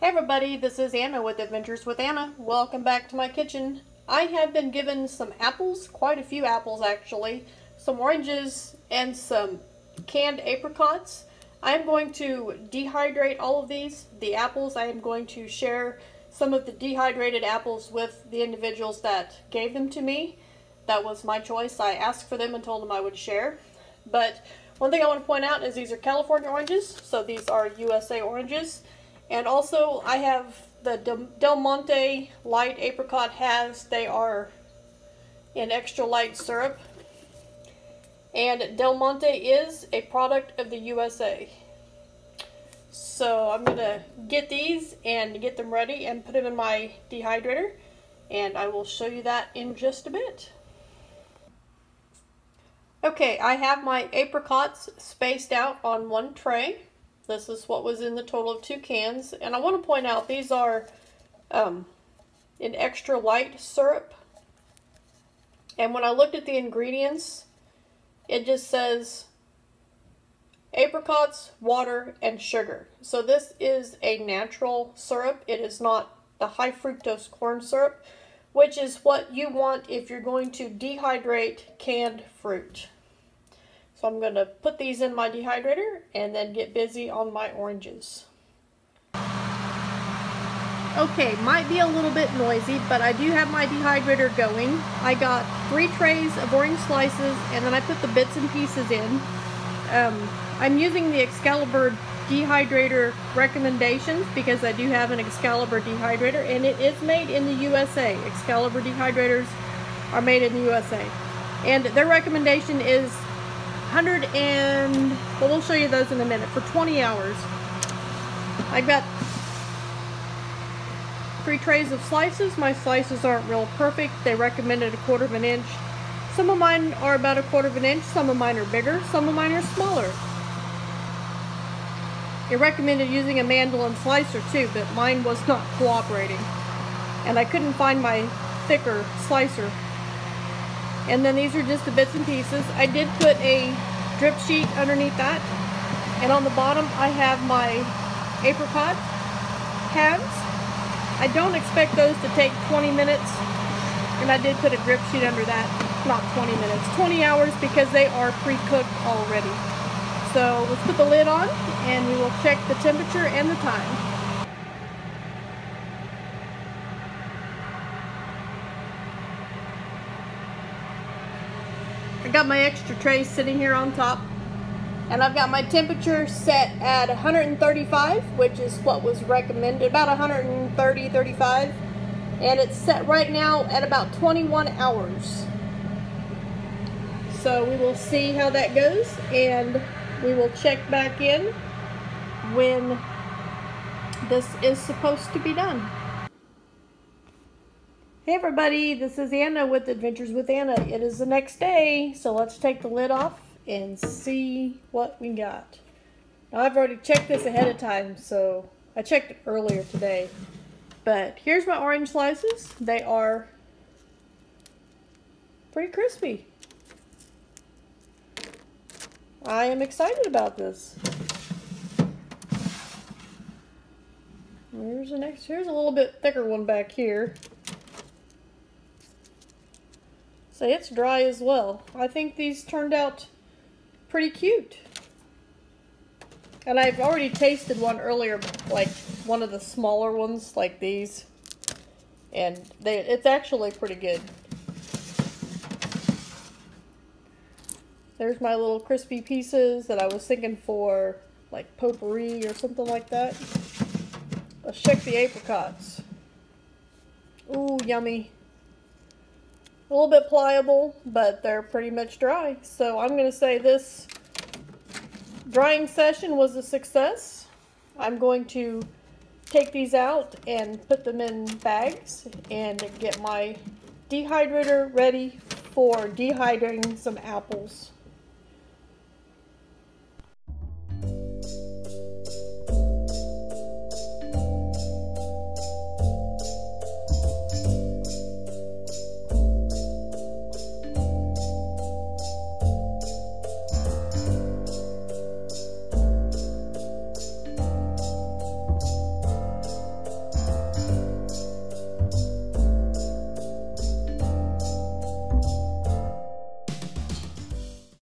Hey everybody, this is Anna with Adventures with Anna. Welcome back to my kitchen. I have been given some apples, quite a few apples actually, some oranges, and some canned apricots. I'm going to dehydrate all of these. The apples, I am going to share some of the dehydrated apples with the individuals that gave them to me. That was my choice. I asked for them and told them I would share. But one thing I want to point out is these are California oranges, so these are USA oranges. And also, I have the Del Monte light apricot halves. They are in extra light syrup. And Del Monte is a product of the USA. So I'm going to get these and get them ready and put them in my dehydrator. And I will show you that in just a bit. Okay, I have my apricots spaced out on one tray. This is what was in the total of 2 cans. And I want to point out these are in extra light syrup. And when I looked at the ingredients, it just says apricots, water, and sugar. So this is a natural syrup. It is not the high fructose corn syrup, which is what you want if you're going to dehydrate canned fruit. So I'm going to put these in my dehydrator and then get busy on my oranges. Okay, might be a little bit noisy, but I do have my dehydrator going. I got 3 trays of orange slices and then I put the bits and pieces in. I'm using the Excalibur Dehydrator recommendations because I do have an Excalibur dehydrator and it is made in the USA. Excalibur dehydrators are made in the USA. And their recommendation is well, we'll show you those in a minute, for 20 hours. I've got 3 trays of slices. My slices aren't real perfect. They recommended 1/4 of an inch. Some of mine are about 1/4 of an inch. Some of mine are bigger. Some of mine are smaller. It recommended using a mandolin slicer too, but mine was not cooperating. And I couldn't find my thicker slicer. And then these are just the bits and pieces. I did put a drip sheet underneath that. And on the bottom I have my apricot halves. I don't expect those to take 20 minutes. And I did put a drip sheet under that. Not 20 minutes, 20 hours because they are pre-cooked already. So let's put the lid on and we will check the temperature and the time. I got my extra tray sitting here on top and I've got my temperature set at 135, which is what was recommended, about 130, 35, and it's set right now at about 21 hours. So we will see how that goes and we will check back in when this is supposed to be done. Hey everybody, this is Anna with Adventures with Anna. It is the next day, so let's take the lid off and see what we got. Now I've already checked this ahead of time, so I checked it earlier today. But here's my orange slices. They are pretty crispy. I am excited about this. Here's the next. Here's a little bit thicker one back here. So it's dry as well. I think these turned out pretty cute. And I've already tasted one earlier, like one of the smaller ones, like these. And it's actually pretty good. There's my little crispy pieces that I was thinking for like potpourri or something like that. Let's check the apricots. Ooh, yummy. A little bit pliable, but they're pretty much dry. So I'm going to say this drying session was a success. I'm going to take these out and put them in bags and get my dehydrator ready for dehydrating some apples.